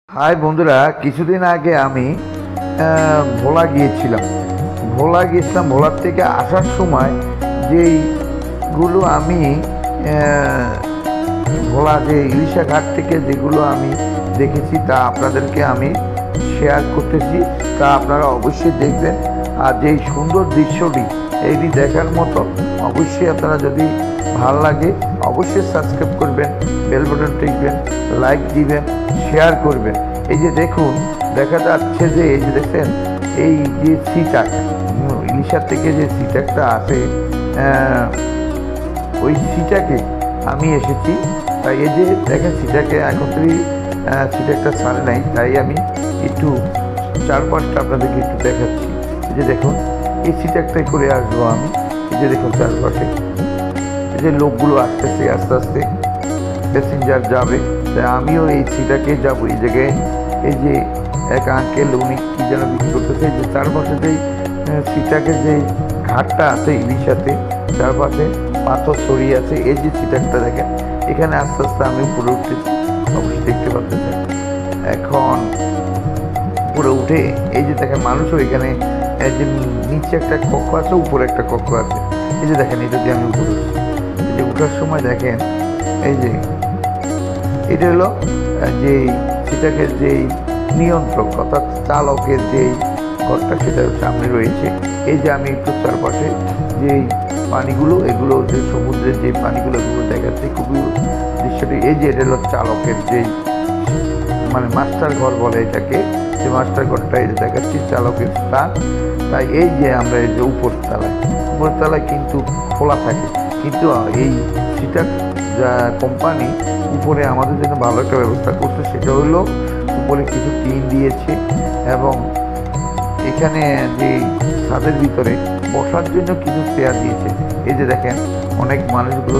High বন্ধুরা, কিছুদিন আগে আমি ভোলা গিয়েছিলাম। ভোলার থেকে আসার সময় যেইগুলো আমি ভোলা যে ইলিশা ঘাট থেকে যেগুলো আমি দেখেছি তা আপনাদেরকে আমি শেয়ার করতেছি, তা আপনারা অবশ্যই দেখবেন। আর যেই সুন্দর দৃশ্যটি এইটি দেখার মতো, অবশ্যই আপনারা যদি ভালো লাগে অবশ্যই সাবস্ক্রাইব করবেন, বেল বাটন টিপবেন, লাইক দিবেন, শেয়ার করবেন। এই যে দেখুন, দেখা যাচ্ছে যে এই যে দেখছেন এই যে সিটাক, ইলিশার থেকে যে সিটাকটা আসে, ওই সিটাকে আমি এসেছি। তাই এই যে দেখেন সিটাকে এখন তুই সিটাকটা ছাড়ে নাই, তাই আমি একটু চারপাশটা আপনাদেরকে একটু দেখাচ্ছি। এই যে দেখুন এই সিটাকটাই করে আসবো আমি। এই যে দেখুন চারপাশে এই যে লোকগুলো আসতেছে, আস্তে আস্তে প্যাসেঞ্জার যাবে, তাই আমিও এই সিটাকে যাবো। এই জায়গায় এই যে এক আঙ্কেল উনি কী যেন বিক্রি করতেছে, যে চারপাশে যেই সিটাকের যে ঘাটটা আছে ইলিশাতে, চারপাশে পাথর ছড়িয়ে আছে। এই যে সিটাকটা দেখেন, এখানে আস্তে আস্তে আমি উপরে উঠতেছি, অবশ্যই দেখতে পাচ্ছেন। এখন উপরে উঠে এই যে দেখেন মানুষও এখানে, যে নিচে একটা কক্ষ আছে, উপরে একটা কক্ষ আছে। এই যে দেখেন এটা দিয়ে আমি উপরে উঠছি। এই যে উঠার সময় দেখেন এই যে এটা হলো যে সিটাকের যেই নিয়ন্ত্রক অর্থাৎ চালকের যেই ঘরটা, সেটা সামনে রয়েছে। এই যে আমি একটু চারপাশে যেই পানিগুলো, এগুলো যে সমুদ্রের যে পানিগুলো, এগুলো দেখাচ্ছে খুবই দৃশ্যটি। এই যে এটা হলো চালকের যেই মানে মাস্টার ঘর বলে এটাকে, যে মাস্টার ঘরটা এই যে দেখাচ্ছি চালকের স্থান। তাই এই যে আমরা এই যে উপরতলায় কিন্তু খোলা থাকে, কিন্তু এই সিটাক যা কোম্পানি উপরে আমাদের জন্য ভালো একটা ব্যবস্থা করছে, সেটা হলো উপরে কিছু টিন দিয়েছে এবং এখানে যে ছাদের ভিতরে বসার জন্য কিছু চেয়ার দিয়েছে। এই যে দেখেন অনেক মানুষগুলো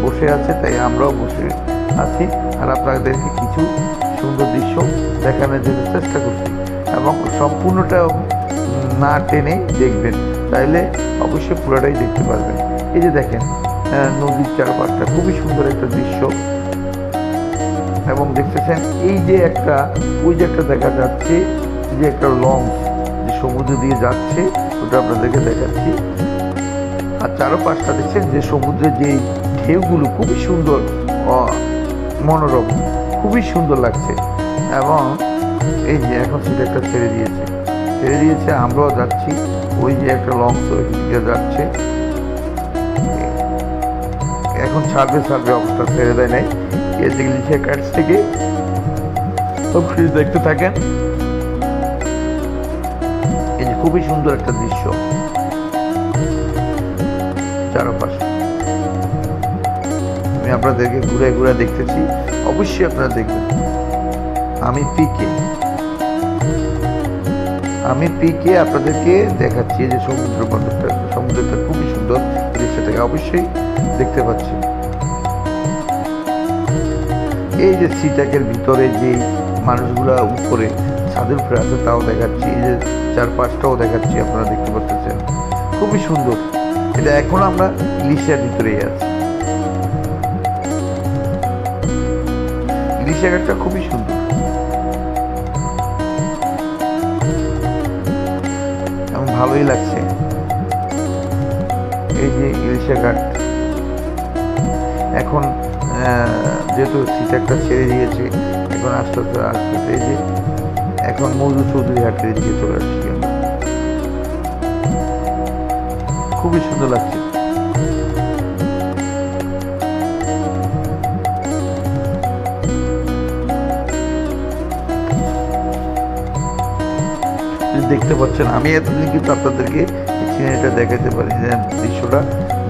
বসে আছে, তাই আমরাও বসে আছি আর আপনাদেরকে কিছু সুন্দর দৃশ্য দেখানোর জন্য চেষ্টা করছি, এবং সম্পূর্ণটা না টেনে দেখবেন, তাইলে অবশ্যই পুরোটাই দেখতে পারবেন। এই যে দেখেন নদীর চারপাশটা খুবই সুন্দর একটা দৃশ্য, এবং দেখতেছেন এই যে একটা ওই যে একটা দেখা যাচ্ছে যে একটা লঞ্চ যে সমুদ্র দিয়ে যাচ্ছে, ওটা আপনাদেরকে দেখাচ্ছি। আর চারপাশটা দেখছেন যে সমুদ্রের যেই ঢেউগুলো খুবই সুন্দর, মনোরম, খুবই সুন্দর লাগছে। এবং এই যে এখন সেটা একটা ছেড়ে দিয়েছে, আমরাও যাচ্ছি। ওই যে একটা লঞ্চ ওই দিকে যাচ্ছে, এখন ছাড়বে অবস্থা, ছেড়ে দেয় নাই। এর দিকে লিখে কাছ থেকে দেখতে থাকেন। এই যে খুবই সুন্দর একটা দৃশ্য চারপাশে, আমি আপনাদেরকে ঘুরে দেখতেছি, অবশ্যই আপনারা দেখবেন। আমি পিকে আপনাদেরকে দেখাচ্ছি যে সমুদ্রটা খুবই সুন্দর, দৃশ্যটাকে অবশ্যই দেখতে পাচ্ছি। এই যে সিটাকের ভিতরে যে মানুষগুলা উপরে ছাদের উপরে আছে তাও দেখাচ্ছি, এই যে চারপাশটাও দেখাচ্ছি, আপনারা দেখতে পাচ্ছেন খুবই সুন্দর। এটা এখন আমরা ইলিশার ভিতরেই আছি। ইলিশা ঘাটটা খুবই সুন্দর, এবং ভালোই লাগছে। এই যে ইলিশা ঘাট এখন যেহেতু সিটাকটা ছেড়ে দিয়েছে, এখন আস্তে আস্তে এই যে এখন মধু চৌধুরী হাটের দিকে চলে আসছি। খুবই সুন্দর লাগছে। দেখতে পাচ্ছেন আমি এতদিন কিন্তু আপনাদেরকে সিনারিটা দেখাতে পারি, দৃশ্যটা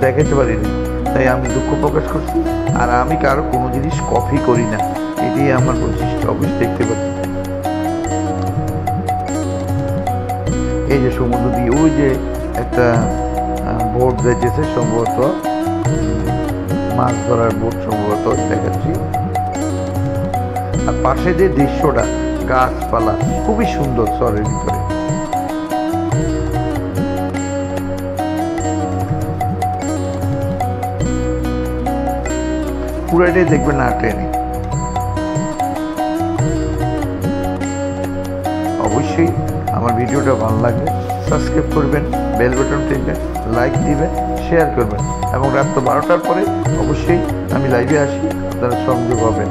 দেখাতে পারিনি, তাই আমি দুঃখ প্রকাশ করছি। আর আমি কারো কোনো জিনিস কপি করি না, এটাই আমার বৈশিষ্ট্য, অবশ্যই দেখতে পাচ্ছি। এই যে সমুদ্র দিয়ে ওই যে একটা বোট যাইতেছে, সম্ভবত মাছ ধরার বোট সম্ভবত দেখাচ্ছি। আর পাশে যে দৃশ্যটা গাছপালা খুবই সুন্দর শহরের ভিতরে। পুরাটাই দেখবেন না টেনে। অবশ্যই আমার ভিডিওটা ভালো লাগবে সাবস্ক্রাইব করবেন, বেল বাটন টিপবেন, লাইক দিবেন, শেয়ার করবেন এবং রাত 12টার পরে অবশ্যই আমি লাইভে আসি, আপনারা সংযোগ হবেন।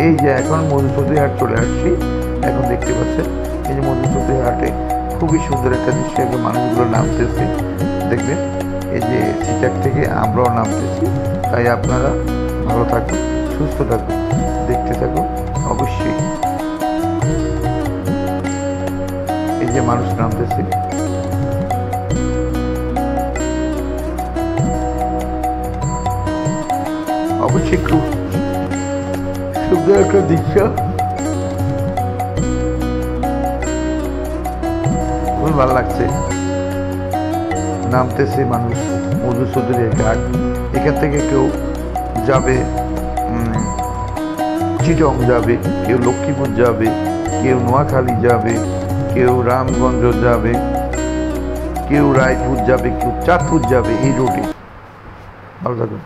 এই যে এখন মধুচৌধুরী হাট চলে আসছি, এখন দেখতে পাচ্ছেন এই যে মধুচৌধুরী হাটে খুবই সুন্দর একটা দৃশ্য, এখন মানুষগুলো নামতেছে দেখবেন। এই যে সিটাক থেকে আমরাও নামতেছি, তাই আপনারা ভালো থাকুন, সুস্থ থাকুন, দেখতে থাকুন অবশ্যই। এই যে মানুষ নামতেছে, অবশ্যই খুব সুন্দর একটা দৃশ্য, খুবই ভালো লাগছে। নামতেছে মানুষ মধুচৌধুরী ঘাট, এখান থেকে কেউ যাবে চিটং যাবে, কেউ লক্ষ্মীপুর যাবে, কেউ নোয়াখালী যাবে, কেউ রামগঞ্জ যাবে, কেউ রায়পুর যাবে, কেউ চাঁদপুর যাবে, এই রুটে। ভালো থাকুন।